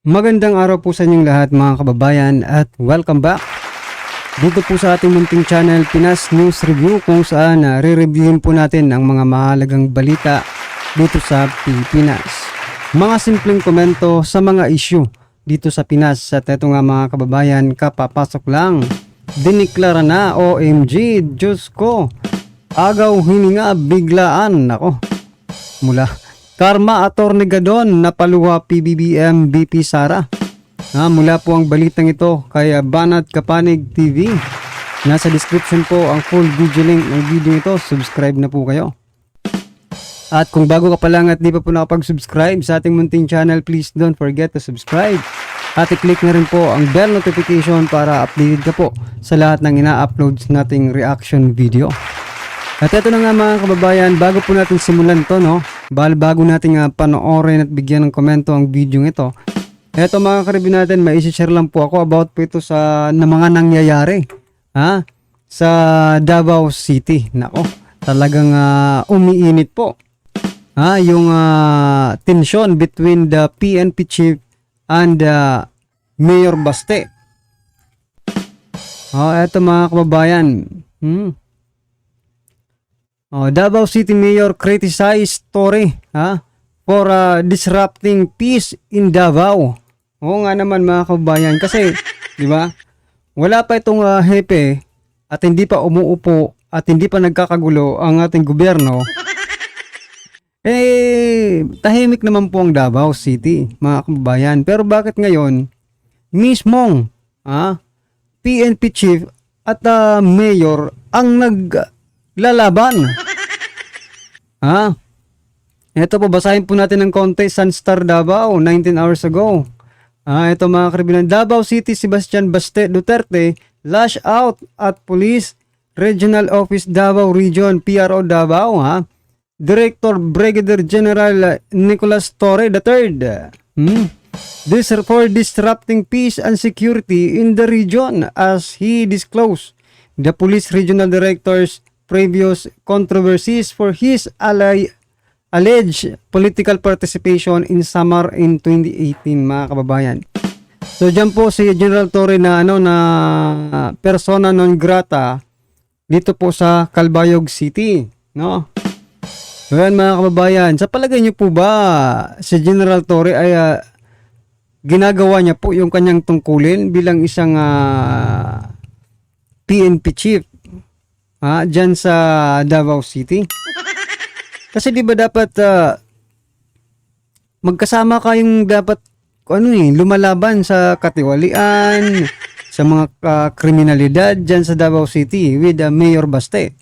Magandang araw po sa inyong lahat mga kababayan at welcome back dito po sa ating munting channel Pinas News Review, kung saan re-reviewin po natin ang mga mahalagang balita dito sa Pilipinas. Mga simpleng komento sa mga issue dito sa Pinas. At eto nga mga kababayan, kapapasok lang, diniklara na OMG, Diyos ko, agaw hininga biglaan, nako, mula Karma Attorney Gadon, napaluha PBBM BP Sara. Mula po ang balitang ito kay Banat Kapanig TV. Nasa description po ang full video link ng video ito. Subscribe na po kayo. At kung bago ka pa lang at di pa po nakapag-subscribe sa ating munting channel, please don't forget to subscribe. At i-click na rin po ang bell notification para updated ka po sa lahat ng ina-uploads nating reaction video. At ito na nga mga kababayan, bago po natin simulan to, no? Bago natin panoorin at bigyan ng komento ang video ito. Ito mga karibin natin, may isi-share lang po ako about po ito sa mga nangyayari sa Davao City. Nako, talagang umiinit po. Yung tension between the PNP chief and Mayor Baste. Ito mga kababayan. Davao City Mayor criticized Torre for disrupting peace in Davao. Oo nga naman mga kababayan, kasi di ba? Wala pa itong hepe at hindi pa umuupo at hindi pa nagkakagulo ang ating gobyerno. Tahimik naman po ang Davao City, mga kababayan. Pero bakit ngayon mismong PNP chief at mayor ang naglalaban? Ito po, basahin po natin ng konti. Sunstar Davao, 19 hours ago. Ito mga kriminal. Davao City, Sebastian Baste Duterte lash out at Police Regional Office Davao Region, PRO Davao. Director Brigadier General Nicolas Torre III. This for disrupting peace and security in the region, as he disclosed the Police Regional Director's previous controversies for his alleged political participation in summer in 2018, mga kababayan. So dyan po si General Torre na persona non grata dito po sa Calbayog City, no? So yan mga kababayan, sa palagay niyo po ba si General Torre ay ginagawa niya po yung kanyang tungkulin bilang isang PNP chief dyan sa Davao City? Kasi di ba dapat magkasama kayong dapat lumalaban sa katiwalian, sa mga kriminalidad dyan sa Davao City with Mayor Baste,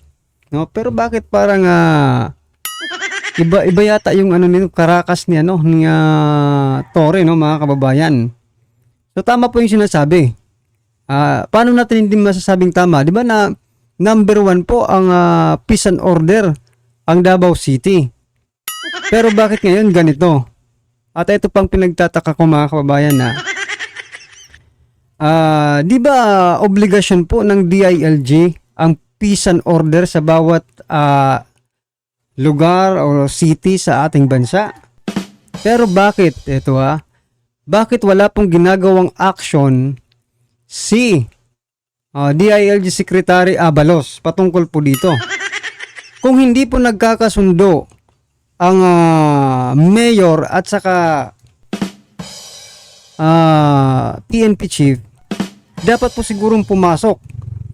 no? Pero bakit parang iba yata yung karakas ni Torre, no, mga kababayan. So tama po yung sinasabi. Paano natin hindi masasabing tama? Di ba na number 1 po ang peace and order ang Davao City. Pero bakit ngayon ganito? At ito pang pinagtataka ko mga kababayan di ba obligasyon po ng DILG ang peace and order sa bawat lugar o city sa ating bansa? Pero bakit bakit wala pong ginagawang action si DILG Secretary Abalos patungkol po dito? Kung hindi po nagkakasundo ang mayor at saka PNP chief, dapat po sigurong pumasok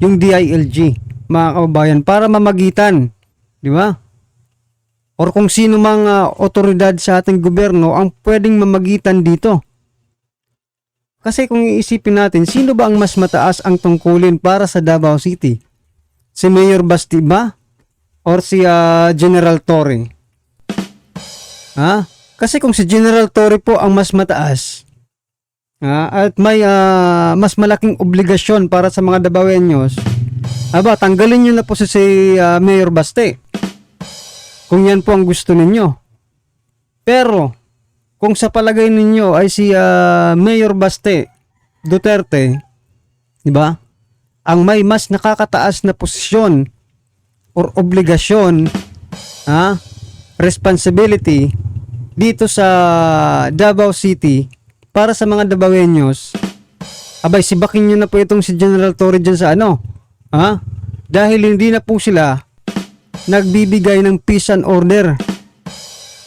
yung DILG, mga kababayan, para mamagitan, di ba? Or kung sino mang otoridad sa ating gobyerno ang pwedeng mamagitan dito. Kasi kung iisipin natin, sino ba ang mas mataas ang tungkulin para sa Davao City? Si Mayor Baste ba? Or si General Torre? Kasi kung si General Torre po ang mas mataas at may mas malaking obligasyon para sa mga Davaoenos, tanggalin nyo na po si Mayor Baste kung yan po ang gusto ninyo. Pero kung sa palagay ninyo ay si Mayor Baste Duterte, di ba, ang may mas nakakataas na posisyon or obligasyon, responsibility dito sa Davao City, para sa mga Davaoenos, abay, sibakin nyo na po itong si General Torre dyan sa ano. Ha? Dahil hindi na po sila nagbibigay ng peace and order.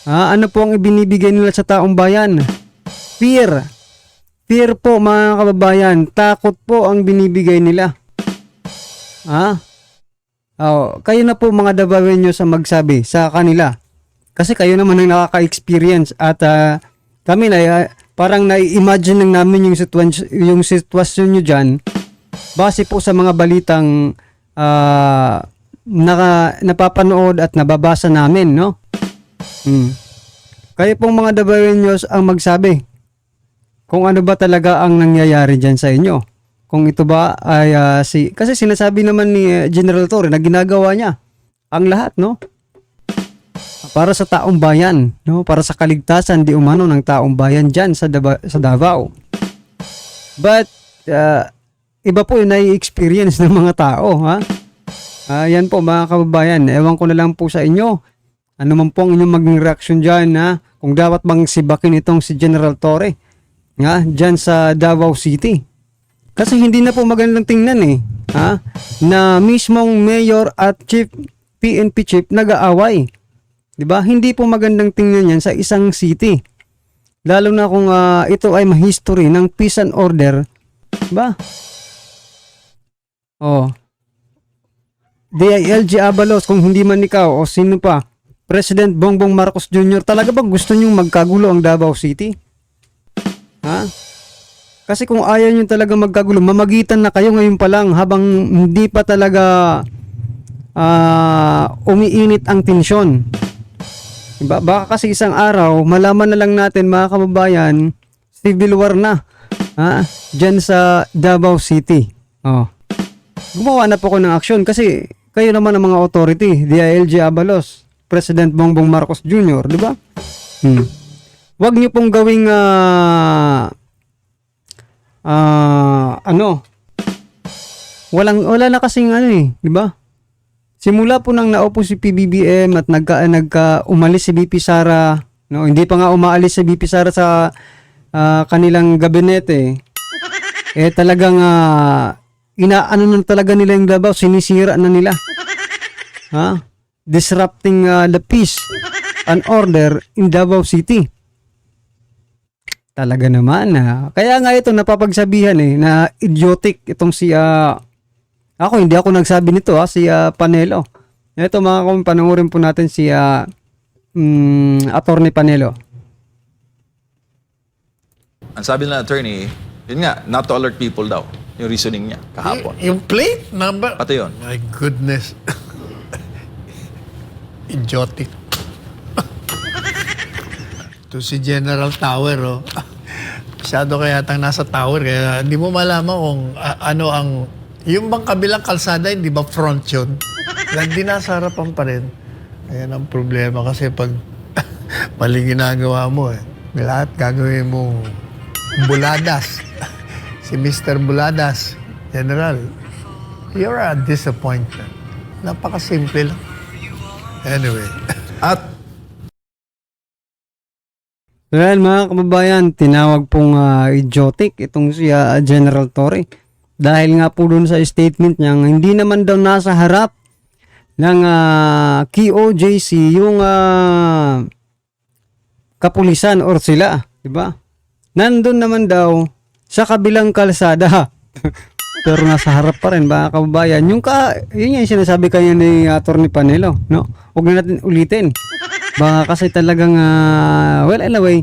Ano po ang ibinibigay nila sa taong bayan? Fear. Fear po mga kababayan. Takot po ang binibigay nila. Kayo na po mga Davaoenos ang magsabi sa kanila. Kasi kayo naman ang nakaka-experience at kami na parang na-imagine lang namin yung sitwasyon nyo dyan base po sa mga balitang napapanood at nababasa namin, no? Kayo pong mga Davaoenos ang magsabi kung ano ba talaga ang nangyayari dyan sa inyo. Kung ito ba ay kasi sinasabi naman ni General Torre na ginagawa niya ang lahat, no? Para sa taong bayan, no? Para sa kaligtasan di umano ng taong bayan diyan sa Davao. But iba po 'yung nai-experience ng mga tao, ha? Yan po mga kababayan, ewan ko na lang po sa inyo. Ano man po ang inyong maging reaction diyan, ha? Kung dapat bang sibakin itong si General Torre, ha? Diyan sa Davao City. Kasi hindi na po magandang tingnan na mismong mayor at PNP chief nag-aaway. 'Di ba? Hindi po magandang tingnan 'yan sa isang city. Lalo na kung ito ay ma-history ng peace and order, 'di ba? DILG Abalos, kung hindi man ikaw o sino pa, President Bongbong Marcos Jr., talaga bang gusto niyong magkagulo ang Davao City? Kasi kung ayaw niyo talaga magkagulo, mamagitan na kayo ngayon pa lang habang hindi pa talaga umiinit ang tensyon. Baka kasi isang araw, malaman na lang natin mga kababayan, civil war na dyan sa Davao City. Gumawa na po ko ng aksyon kasi kayo naman ang mga authority, DILG Abalos, President Bongbong Marcos Jr., di ba? Huwag niyo pong gawing wala na kasing di ba? Simula po nang naupo si PBBM at umalis si BP Sara, no, hindi pa nga umaalis si BP Sara sa kanilang gabinete. Talagang inaano na talaga nila yung Davao, sinisira na nila. Disrupting the peace and order in Davao City. Talaga naman. Kaya nga ito napapagsabihan na idiotic itong si hindi ako nagsabi nito si Panelo. Ito mga panoorin po natin si Attorney Panelo. Ang sabi ng attorney, yun nga, not to alert people daw. Yung reasoning niya kahapon. Yung plate number? Pati yun. My goodness. Idiotic. Ito si General Tower, Masyado kaya yatang nasa tower, kaya hindi mo malaman kung ano ang... Yung bang kabilang kalsada, hindi ba front yun? Hindi nasa harapan pa rin. Ayan ang problema kasi pag mali ginagawa mo, lahat gagawin mo buladas. Si Mr. Buladas, General, you're a disappointment. Napakasimple lang. Anyway. At Well, mga kababayan, tinawag pong idiotic itong si General Torre. Dahil nga po dun sa statement niya, hindi naman daw nasa harap ng KOJC yung kapulisan or sila, di ba? Nandun naman daw sa kabilang kalsada. Pero nasa harap pa rin, mga kababayan. Yun yung sinasabi kanya ni Atty. Panelo, no? Huwag na natin ulitin. Baka kasi talagang, well, anyway,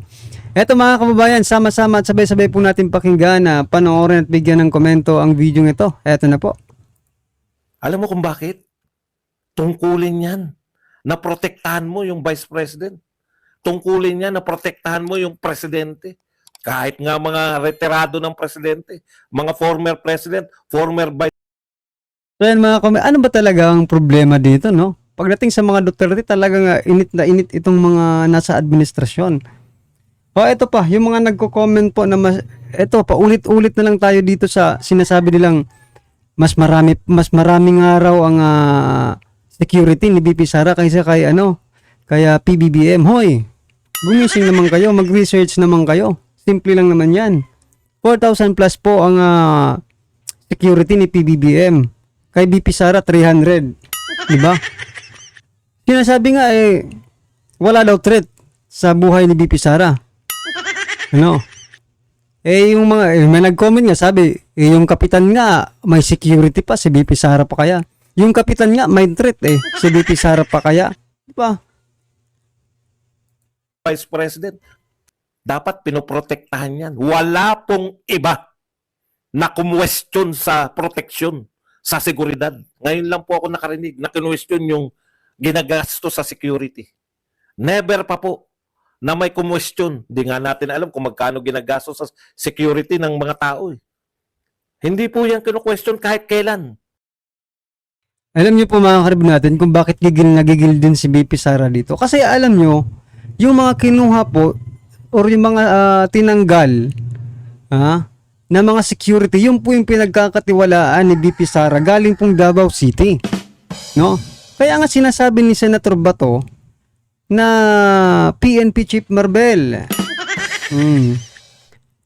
eto mga kababayan, sama-sama at sabay-sabay po natin pakinggan na panoorin at bigyan ng komento ang video ito. Eto na po. Alam mo kung bakit? Tungkulin yan na protektahan mo yung Vice President. Tungkulin yan na protektahan mo yung Presidente. Kahit nga mga retirado ng Presidente, mga former President, former Vice. So yan mga kababayan, ano ba talaga ang problema dito, no? Pagdating sa mga Duterte, talagang init na init itong mga nasa administrasyon. Ito pa, yung mga nagko-comment po na paulit-ulit na lang tayo dito sa sinasabi nilang mas maraming araw ang security ni BP Sara kaysa kaya PBBM. Hoy, gumising naman kayo, mag-research naman kayo. Simple lang naman yan. 4,000 plus po ang security ni PBBM. Kay BP Sara, 300. Diba? Sinasabi nga wala daw threat sa buhay ni BP Sara. Ano? Yung mga, may nag-comment nga, sabi, yung kapitan nga, may security pa, si BP Sara pa kaya? Yung kapitan nga, may threat si BP Sara pa kaya? Diba? Vice President, dapat pinoprotektahan yan. Wala pong iba na kumwestiyon sa proteksyon, sa seguridad. Ngayon lang po ako nakarinig na kinwestiyon yung ginagasto sa security. Never pa po na may kumwestiyon. Hindi nga natin alam kung magkano ginagasto sa security ng mga tao. Hindi po yan kinu-question kahit kailan. Alam niyo po mga karib natin kung bakit nagigil din si BP Sara dito. Kasi alam niyo, yung mga kinuha po or yung mga tinanggal na mga security, yun po yung pinagkakatiwalaan ni BP Sara galing pong Davao City. No? Kaya nga sinasabi ni Senator Bato na PNP Chief Marbel.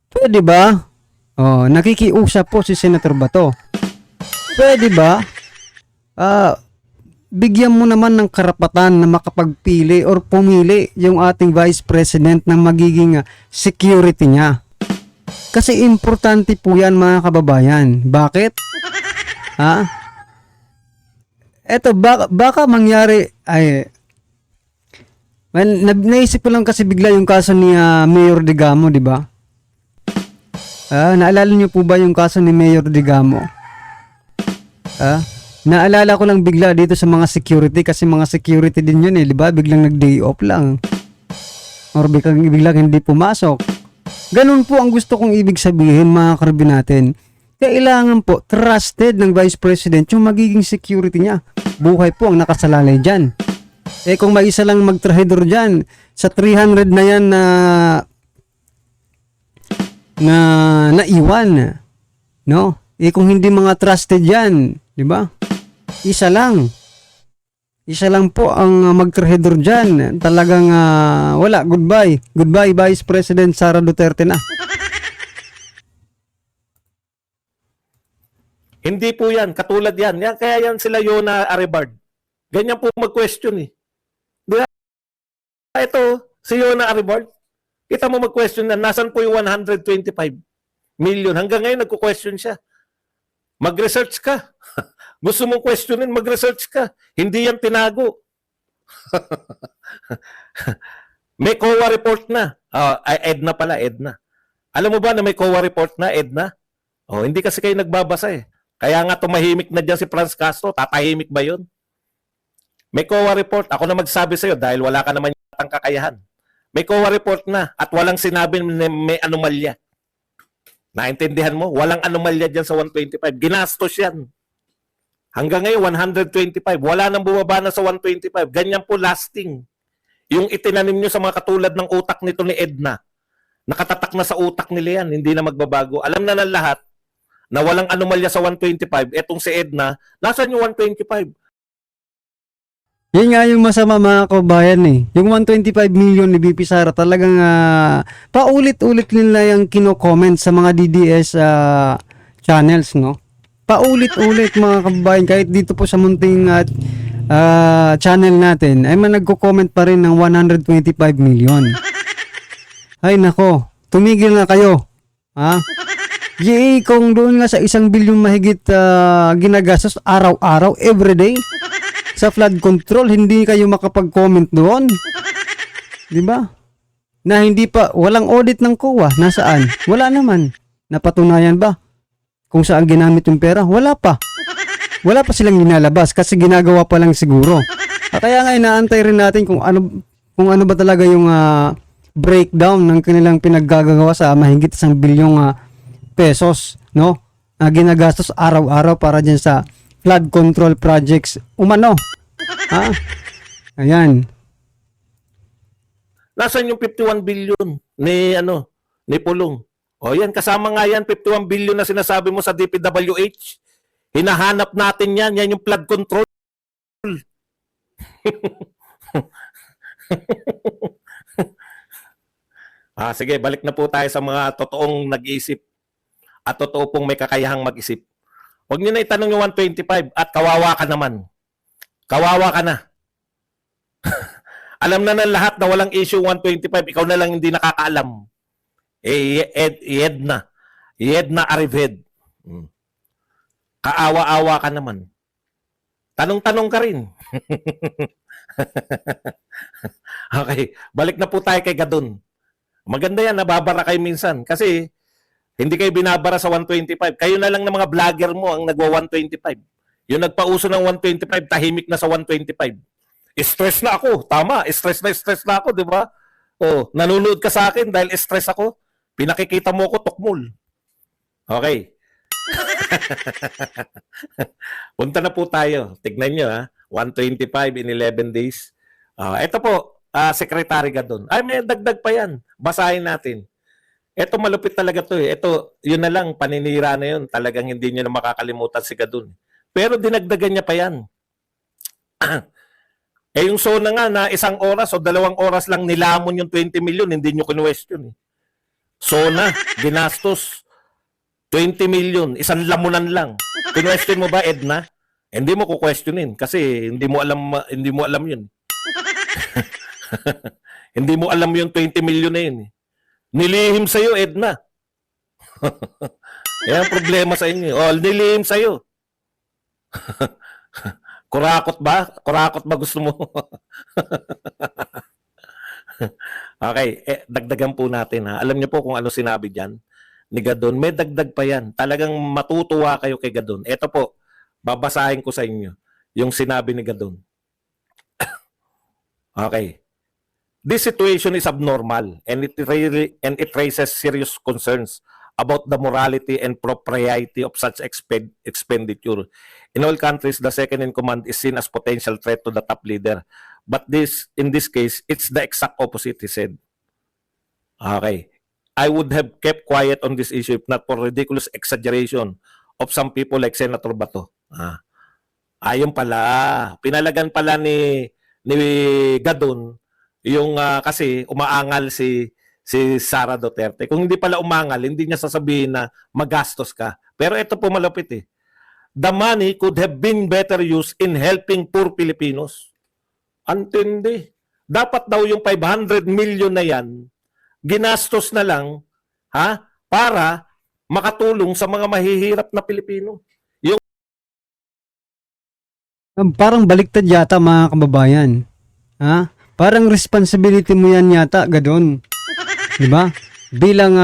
Pwede ba? Nakikiusap po si Senator Bato. Pwede ba? Bigyan mo naman ng karapatan na makapagpili or pumili yung ating Vice President ng magiging security niya. Kasi importante po yan mga kababayan. Bakit? Eto, baka mangyari naisip ko lang kasi bigla yung kaso ni Mayor Digamo, di ba? Naalala niyo po ba yung kaso ni Mayor Digamo? Naalala ko lang bigla dito sa mga security kasi mga security din yun di ba? Biglang nag-day off lang. Or biglang hindi pumasok. Ganun po ang gusto kong ibig sabihin mga karbi natin. Kailangan po trusted ng Vice President yung magiging security niya. Buhay po ang nakasalalay dyan. Kung may isa lang magtrahedor dyan, sa 300 na yan na naiwan, no? Kung hindi mga trusted yan, di ba? Isa lang po ang magtrahedor dyan. Talagang wala, goodbye Vice President Sara Duterte na. Hindi po yan. Katulad yan. Kaya yan sila Yona Aribard. Ganyan po mag-question Di ba? Ito, si Yona Aribard. Kita mo mag-question na, nasan po yung 125 million? Hanggang ngayon, nagko-question siya. Mag-research ka. Gusto mong questionin, mag-research ka. Hindi yan tinago. May COA report na. EDNA pala, EDNA. Alam mo ba na may COA report na, EDNA? Hindi kasi kayo nagbabasa Kaya nga tumahimik na dyan si Franz Castro. Tatahimik ba yun? May COA report. Ako na magsabi sa'yo dahil wala ka naman yatang kakayahan. May COA report na at walang sinabi na may anomalya. Naintindihan mo? Walang anomalya dyan sa 125. Ginastos yan. Hanggang ngayon, 125. Wala nang bumaba na sa 125. Ganyan po lasting. Yung itinanim nyo sa mga katulad ng utak nito ni Edna, nakatatak na sa utak nila yan. Hindi na magbabago. Alam na ng lahat na walang anomalya sa 125. Etong si Edna, nasan yung 125? Yan nga yung masama mga kabayan Yung 125 million ni BP Sara talagang paulit-ulit nila yung kino-comment sa mga DDS channels, no? Paulit-ulit mga kabayan kahit dito po sa munting channel natin ay nagko-comment pa rin ng 125 million. Ay nako, tumigil na kayo. Kung doon nga sa 1 bilyon mahigit ginagastos araw-araw, everyday sa flood control, hindi kayo makapag-comment doon. Di ba? Na hindi pa, walang audit ng COA. Nasaan? Wala naman. Napatunayan ba? Kung saan ginamit yung pera? Wala pa. Wala pa silang ginalabas kasi ginagawa pa lang siguro. Kaya nga inaantay rin natin kung ano ba talaga yung breakdown ng kanilang pinaggagawa sa mahigit 1 bilyong pesos, no? Ginagastos araw-araw para dyan sa flood control projects umano. Ayan. Nasaan yung 51 billion ni Pulong? Yan, kasama nga yan, 51 billion na sinasabi mo sa DPWH. Hinahanap natin yan. Yan yung flood control. Sige, balik na po tayo sa mga totoong nag-iisip at totoo pong may kakayahang mag-isip. Huwag niyo na itanong yung 125 at kawawa ka naman. Kawawa ka na. Alam na ng lahat na walang issue 125, ikaw na lang hindi nakakaalam. Yed na Arived. Kaawa-awa ka naman. Tanong-tanong ka rin. Okay, balik na po tayo kay Gadon. Maganda yan, nababara kayo minsan. Kasi hindi kayo binabara sa 125. Kayo na lang ng mga vlogger mo ang nagwa-125. Yung nagpauso ng 125, tahimik na sa 125. Stress na ako. Tama, stress na ako, di ba? Oh, nanonood ka sa akin dahil stress ako. Pinakikita mo ako, tukmol. Okay. Punta na po tayo. Tignan nyo, 125 in 11 days. Ito po, Secretary Gadon. Ay, may dagdag pa yan. Basahin natin. Ito malupit talaga to eh. Ito, yun na lang, paninira na yun. Talagang hindi nyo na makakalimutan si Gadon. Pero dinagdagan niya pa yan. Yung zona nga na 1 oras o 2 oras lang nilamon yung 20 million, hindi nyo kinwestiyon eh. Zona, ginastos, 20 million, 1 lamunan lang. Kinwestiyon mo ba, Edna? Hindi mo kukwestiyonin kasi hindi mo alam yun. Hindi mo alam yung 20 million na yun. Nilihim sa'yo, Edna. Yan ang problema sa inyo. Nilihim sa'yo. Kurakot ba? Kurakot ba gusto mo? Okay, dagdagan po natin ha. Alam niyo po kung ano sinabi diyan ni Gadon. May dagdag pa yan. Talagang matutuwa kayo kay Gadon. Ito po, babasahin ko sa inyo yung sinabi ni Gadon. Okay. This situation is abnormal and it raises serious concerns about the morality and propriety of such expenditure. In all countries, the second in command is seen as potential threat to the top leader. But in this case, it's the exact opposite, he said. Okay. I would have kept quiet on this issue if not for ridiculous exaggeration of some people like Senator Bato. Ayun pala. Pinalagan pala ni Gadon yung kasi umaangal si Sara Duterte. Kung hindi pala umangal, hindi niya sasabihin na magastos ka. Pero ito po malapit eh. The money could have been better used in helping poor Filipinos. Antindi. Dapat daw yung 500 million na yan, ginastos na lang para makatulong sa mga mahihirap na Pilipino. Parang baliktad yata mga kababayan. Parang responsibility mo yan yata, Gadon. Diba? Bilang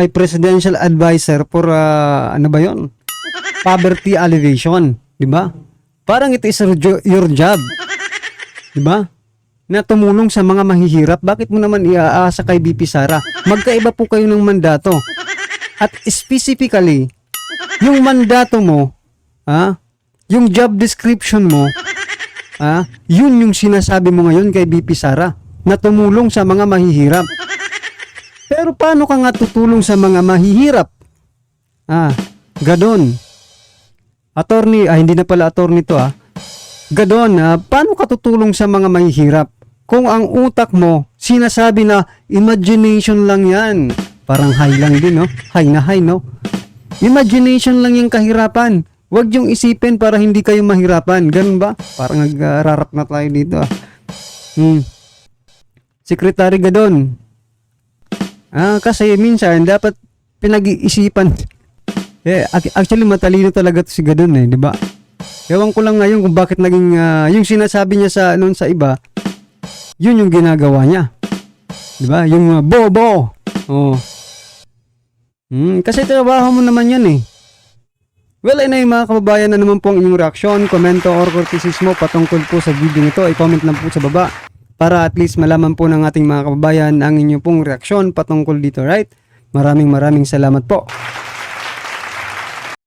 presidential advisor for ano ba yon? Poverty alleviation, diba? Parang it is your job. Diba? Na tumulong sa mga mahihirap. Bakit mo naman iaasa kay BP Sara? Magkaiba po kayo ng mandato. At specifically, yung mandato mo, yung job description mo, yun yung sinasabi mo ngayon kay BP Sara na tumulong sa mga mahihirap. Pero paano ka nga tutulong sa mga mahihirap? Gadon. Attorney, hindi na pala attorney to Gadon, paano ka tutulong sa mga mahihirap? Kung ang utak mo, sinasabi na imagination lang yan. Parang high lang din, no? High na high, no? Imagination lang yung kahirapan. Huwag yung isipin para hindi kayo mahirapan. Ganun ba? Parang nagrarap na tayo dito. Secretary Gadon. Kasi minsan dapat pinag-iisipan. Actually matalino talaga to si Gadon di ba? Ewan ko lang ngayon kung bakit naging yung sinasabi niya sa iba, yun yung ginagawa niya. Di ba? Yung bobo. Kasi trabaho mo naman yan Well, ay mga kababayan, na naman po ang inyong reaksyon, komento or kritisismo patungkol po sa video nito, i-comment lang po sa baba para at least malaman po ng ating mga kababayan ang inyong pong reaksyon patungkol dito, right? Maraming salamat po.